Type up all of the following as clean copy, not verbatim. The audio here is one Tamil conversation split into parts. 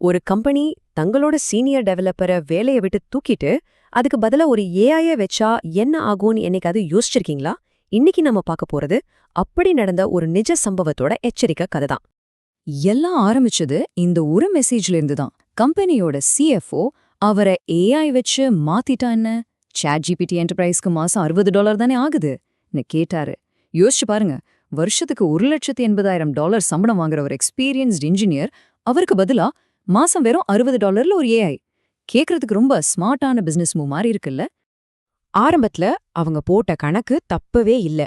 ஒரு கம்பெனி தங்களோட சீனியர் டெவலப்பரை வேலையை விட்டு தூக்கிட்டு அதுக்கு பதிலா ஒரு ஏஐய வச்சா என்ன ஆகும்னு என்னைக்காவது யோசிச்சிருக்கீங்களா? இன்னைக்கு நம்ம பார்க்க போறது அப்படி நடந்த ஒரு நிஜ சம்பவத்தோட எச்சரிக்கை கதை தான். எல்லாம் ஆரம்பிச்சது இந்த ஒரு மெசேஜ்ல இருந்து தான். கம்பெனியோட சிஎஃப்ஓ அவரை ஏஐ வச்சு மாத்திட்டா என்ன, ChatGPT என்டர்பிரைஸ்க்கு மாசம் $60 தானே ஆகுதுன்னு கேட்டாரு. யோசிச்சு பாருங்க, வருஷத்துக்கு $1,80,000 சம்பளம் வாங்குற ஒரு எக்ஸ்பீரியன்ஸ்ட் இன்ஜினியர் அவருக்கு பதிலா மாசம் வெறும் $60 ஒரு ஏஐ. கேக்குறதுக்கு ரொம்ப ஸ்மார்ட்டான பிசினஸ் மூவ் மாதிரி இருக்குல்ல? ஆரம்பத்துல அவங்க போட்ட கணக்கு தப்பவே இல்ல.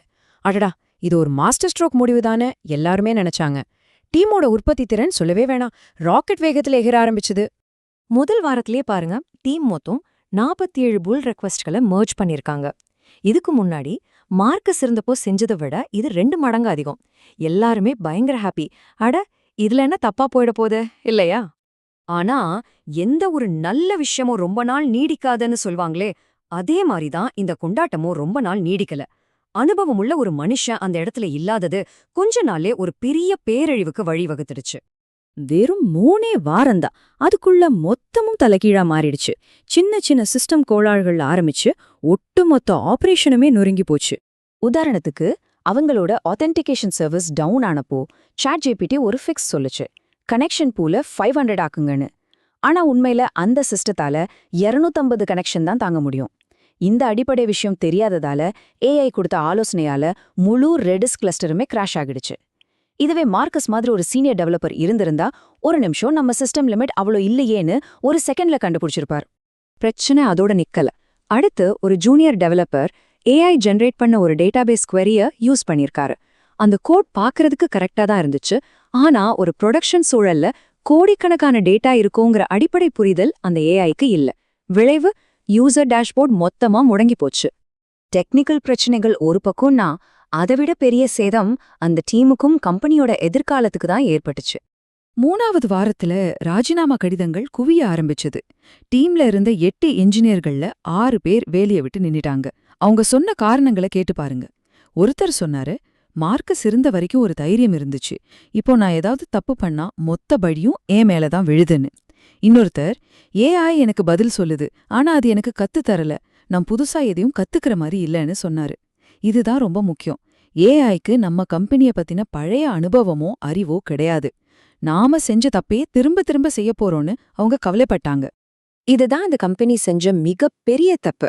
அடடா, இது ஒரு மாஸ்டர் ஸ்ட்ரோக் முடிவு தானே எல்லாருமே நினைச்சாங்க. டீமோட உற்பத்தி திறன் சொல்லவே வேணாம், ராக்கெட் வேகத்துல எகிர ஆரம்பிச்சுது. முதல் வாரத்திலே பாருங்க, டீம் மொத்தம் 47 புல் ரெக்வெஸ்ட்களை மர்ஜ் பண்ணிருக்காங்க. இதுக்கு முன்னாடி மார்க்கஸ் இருந்தப்போ செஞ்சதை விட இது 2 மடங்கு அதிகம். எல்லாருமே பயங்கர ஹாப்பி. அட, இதுல என்ன தப்பா போயிட போகுது இல்லையா? ஆனா எந்த ஒரு நல்ல விஷயமும் ரொம்ப நாள் நீடிக்காதுன்னு சொல்வாங்களே, அதே மாதிரிதான் இந்த கொண்டாட்டமும் ரொம்ப நாள் நீடிக்கல. அனுபவமுள்ள ஒரு மனுஷன் அந்த இடத்துல இல்லாதது கொஞ்ச நாளே ஒரு பெரிய பேரழிவுக்கு வழிவகுத்துடுச்சு. வெறும் 3 வாரம்தான் அதுக்குள்ள மொத்தமும் தலைகீழா மாறிடுச்சு. சின்ன சின்ன சிஸ்டம் கோளாறுகள் ஆரம்பிச்சு ஒட்டுமொத்த ஆபரேஷனுமே நொறுங்கி போச்சு. உதாரணத்துக்கு, அவங்களோட ஆத்தென்டிகேஷன் சர்வீஸ் டவுன் ஆனப்போ ChatGPT ஒரு ஃபிக்ஸ் சொல்லுச்சு, கனெக்ஷன் பூல 500 ஆக்குங்கன்னு. ஆனா உண்மையில அந்த சிஸ்டத்தால 250 கனெக்ஷன் தான் தாங்க முடியும். இந்த அடிப்படை விஷயம் தெரியாததால ஏஐ கொடுத்த ஆலோசனையால முழு ரெடிஸ் கிளஸ்டருமே கிராஷ் ஆகிடுச்சு. இதுவே மார்க்கஸ் மாதிரி ஒரு சீனியர் டெவலப்பர் இருந்திருந்தா, ஒரு நிமிஷம் நம்ம சிஸ்டம் லிமிட் அவ்வளோ இல்லையேன்னு ஒரு செகண்ட்ல கண்டுபிடிச்சிருப்பார். பிரச்சனை அதோட நிக்கல. அடுத்து ஒரு ஜூனியர் டெவலப்பர் ஏஐ ஜெனரேட் பண்ண ஒரு டேட்டாபேஸ் query-ய யூஸ் பண்ணியிருக்காரு. அந்த கோட் பார்க்கறதுக்கு கரெக்டா தான் இருந்துச்சு. ஆனா ஒரு ப்ரொடக்ஷன் சூழல்ல கோடிக்கணக்கான டேட்டா இருக்குங்கிற அடிப்படை புரிதல் அந்த ஏஐக்கு இல்ல. விளைவு, யூசர் டேஷ்போர்ட் மொத்தமா முடங்கி போச்சு. டெக்னிக்கல் பிரச்சனைகள் ஒரு பக்கம்னா, அதைவிட பெரிய சேதம் அந்த டீமுக்கும் கம்பெனியோட எதிர்காலத்துக்கு தான் ஏற்பட்டுச்சு. 3வது வாரத்துல ராஜினாமா கடிதங்கள் குவிய ஆரம்பிச்சது. டீம்ல இருந்த 8 இன்ஜினியர்கள்ல 6 பேர் வேலையை விட்டு நின்னுட்டாங்க. அவங்க சொன்ன காரணங்களை கேட்டு பாருங்க. ஒருத்தர் சொன்னாரு, மார்க்கஸ் இருந்த வரைக்கும் ஒரு தைரியம் இருந்துச்சு, இப்போ நான் ஏதாவது தப்பு பண்ணா மொத்த படியும் என் மேலதான் விழுதுன்னு. இன்னொருத்தர், ஏஐ எனக்கு பதில் சொல்லுது, ஆனா அது எனக்கு கத்து தரல, நான் புதுசா எதையும் கத்துக்கிற மாதிரி இல்லைன்னு சொன்னாரு. இதுதான் ரொம்ப முக்கியம். ஏஐக்கு நம்ம கம்பெனிய பத்தின பழைய அனுபவமோ அறிவோ கிடையாது. நாம செஞ்ச தப்பே திரும்ப திரும்ப செய்ய போறோம்னு அவங்க கவலைப்பட்டாங்க. இதுதான் அந்த கம்பெனி செஞ்ச மிகப்பெரிய தப்பு.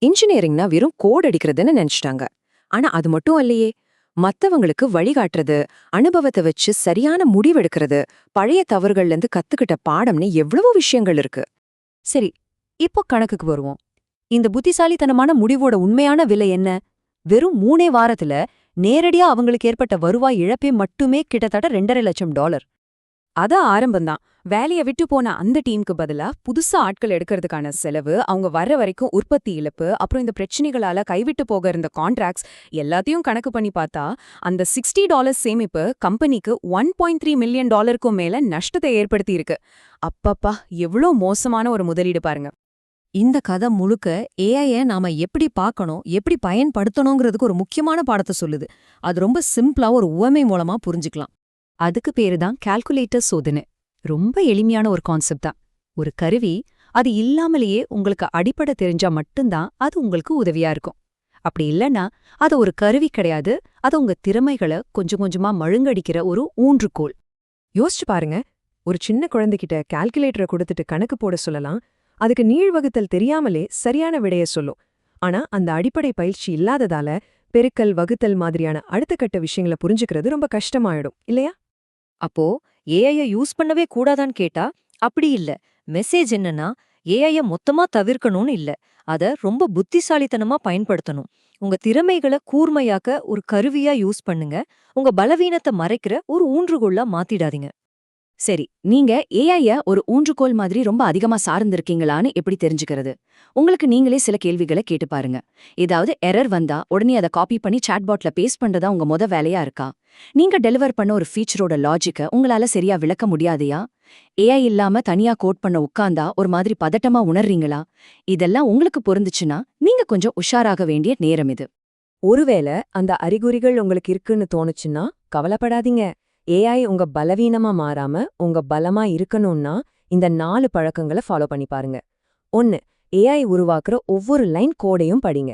இன்ஜினியரிங்னா வெறும் கோட் அடிக்கிறதுன்னு நினைச்சிட்டாங்க. ஆனா அது மட்டும் இல்லையே, மத்தவங்களுக்கு வழிகாட்டுறது, அனுபவத்தை வச்சு சரியான முடிவெடுக்கிறது, பழைய தவறுகள்ல இருந்து கத்துக்கிட்ட பாடம்னு எவ்வளவோ விஷயங்கள் இருக்கு. சரி, இப்போ கணக்குக்கு வருவோம். இந்த புத்திசாலித்தனமான முடிவோட உண்மையான விலை என்ன? வெறும் 3 வாரத்துல நேரடியா அவங்களுக்கு ஏற்பட்ட வருவாய் இழப்பே மட்டுமே கிட்டத்தட்ட $2,50,000. அது ஆரம்பம்தான். வேலைய விட்டு போன அந்த டீமுக்கு பதிலா புதுசா ஆட்கள் எடுக்கிறதுக்கான செலவு, அவங்க வர்ற வரைக்கும் உற்பத்தி இழப்பு, அப்புறம் இந்த பிரச்சனைகளால கைவிட்டு போக இருந்த கான்ட்ராக்ட்ஸ் எல்லாத்தையும் கணக்கு பண்ணி பார்த்தா, அந்த $60 சேமிப்பு கம்பெனிக்கு $1.3 மில்லியன் மேல நஷ்டத்தை ஏற்படுத்தி இருக்கு. அப்பப்பா, எவ்வளோ மோசமான ஒரு முதலீடு பாருங்க. இந்த கதை முழுக்க ஏஐய நாம எப்படி பார்க்கணும், எப்படி பயன்படுத்தணுங்கிறதுக்கு ஒரு முக்கியமான பாடத்தை சொல்லுது. அது ரொம்ப சிம்பிளா ஒரு உவமை மூலமா புரிஞ்சுக்கலாம். அதுக்கு பேரு தான் கால்குலேட்டர் சோதனை. ரொம்ப எளிமையான ஒரு கான்செப்ட் தான். ஒரு கருவி, அது இல்லாமலேயே உங்களுக்கு அடிப்படை தெரிஞ்சா மட்டும்தான் அது உங்களுக்கு உதவியா இருக்கும். அப்படி இல்லைன்னா அது ஒரு கருவி கிடையாது, அது உங்க திறமைகளை கொஞ்சம் கொஞ்சமா மழுங்கடிக்கிற ஒரு ஊன்றுகோல். யோசிச்சு பாருங்க, ஒரு சின்ன குழந்தைகிட்ட கால்குலேட்டரை கொடுத்துட்டு கணக்கு போட சொல்லலாம். அதுக்கு நீள்வகுத்தல் தெரியாமலே சரியான விடைய சொல்லும். ஆனா அந்த அடிப்படை பயிற்சி இல்லாததால பெருக்கல், வகுத்தல் மாதிரியான அடுத்த கட்ட விஷயங்களை புரிஞ்சுக்கிறது ரொம்ப கஷ்டமாயிடும் இல்லையா? அப்போ ஏஐய யூஸ் பண்ணவே கூடாதான்னு கேட்டா அப்படி இல்ல. மெசேஜ் என்னன்னா, ஏஐய மொத்தமா தவிர்க்கணும்னு இல்ல, அத ரொம்ப புத்திசாலித்தனமா பயன்படுத்தணும். உங்க திறமைகளை கூர்மையாக்க ஒரு கருவியா யூஸ் பண்ணுங்க. உங்க பலவீனத்தை மறைக்கிற ஒரு ஊன்றுகோலா மாத்திடாதீங்க. சரி, நீங்க ஏஐய ஒரு ஊன்றுகோல் மாதிரி ரொம்ப அதிகமா சார்ந்திருக்கீங்களான்னு எப்படி தெரிஞ்சுக்கிறது? உங்களுக்கு நீங்களே சில கேள்விகளை கேட்டு பாருங்க. ஏதாவது எரர் வந்தா உடனே அதை காப்பி பண்ணி சாட்பாட்ல பேஸ்ட் பண்றதா உங்க வேலையா இருக்கா? நீங்க டெலிவர் பண்ண ஒரு ஃபீச்சரோட லாஜிக்க உங்களால சரியா விளக்க முடியாதையா? ஏஐ இல்லாம தனியா கோட் பண்ண உட்கார்ந்தா ஒரு மாதிரி பதட்டமா உணர்றீங்களா? இதெல்லாம் உங்களுக்கு பொருந்துச்சுன்னா நீங்க கொஞ்சம் உஷாராக வேண்டிய நேரம் இது. ஒருவேளை அந்த அறிகுறிகள் உங்களுக்கு இருக்குன்னு தோணுச்சுன்னா கவலைப்படாதீங்க. ஏஐ உங்க பலவீனமா மாறாம உங்க பலமா இருக்கணும்னா இந்த 4 பழக்கங்களை ஃபாலோ பண்ணி பாருங்க. 1. ஏஐ உருவாக்குற ஒவ்வொரு லைன் கோடையும் படிங்க.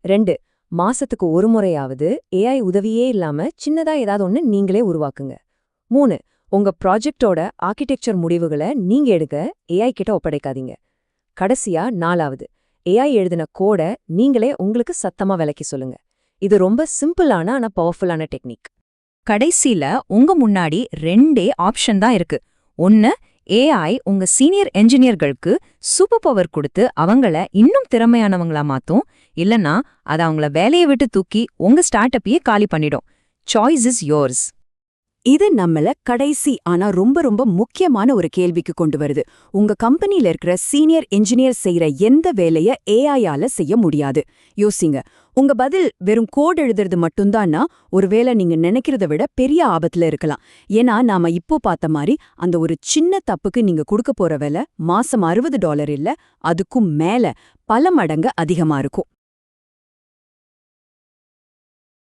2. மாசத்துக்கு ஒரு முறையாவது ஏஐ உதவியே இல்லாம சின்னதா ஏதாவது ஒண்ணு நீங்களே உருவாக்குங்க. 3. உங்க ப்ராஜெக்டோட ஆர்க்கிடெக்சர் முடிவுகளை நீங்க எடுக்க ஏஐ கிட்ட ஒப்படைக்காதீங்க. கடைசியா 4வது, ஏஐ எழுதின கோட நீங்களே உங்களுக்கு சத்தமா விளக்கி சொல்லுங்க. இது ரொம்ப சிம்பிளான ஆனா பவர்ஃபுல்லான டெக்னிக். கடைசில உங்க முன்னாடி 2 ஆப்ஷன் தான் இருக்கு. 1. ஏஐ உங்க சீனியர் என்ஜினியர்களுக்கு சூப்பர் பவர் கொடுத்து அவங்கள இன்னும் திறமையானவங்களா மாத்தும். இல்லனா அது அவங்கள வேலையை விட்டு தூக்கி உங்க ஸ்டார்ட் அப்பையே காலி பண்ணிடும். Choice is yours. இது நம்மள கடைசி ஆனா ரொம்ப ரொம்ப முக்கியமான ஒரு கேள்விக்கு கொண்டு வருது. உங்க கம்பெனில இருக்கிற சீனியர் என்ஜினியர் செய்யற எந்த வேலைய ஏஐயால செய்ய முடியாது. யோசிங்க, உங்க பதில் வெறும் கோட் எழுதுறது மட்டும்தான்னா ஒருவேளை நீங்க நினைக்கிறத விட பெரிய ஆபத்துல இருக்கலாம். ஏன்னா நாம இப்போ பார்த்த மாதிரி அந்த ஒரு சின்ன தப்புக்கு நீங்க கொடுக்க போற வேலை மாசம் $60 இல்ல, அதுக்கும் மேல பல மடங்கு அதிகமா இருக்கும்.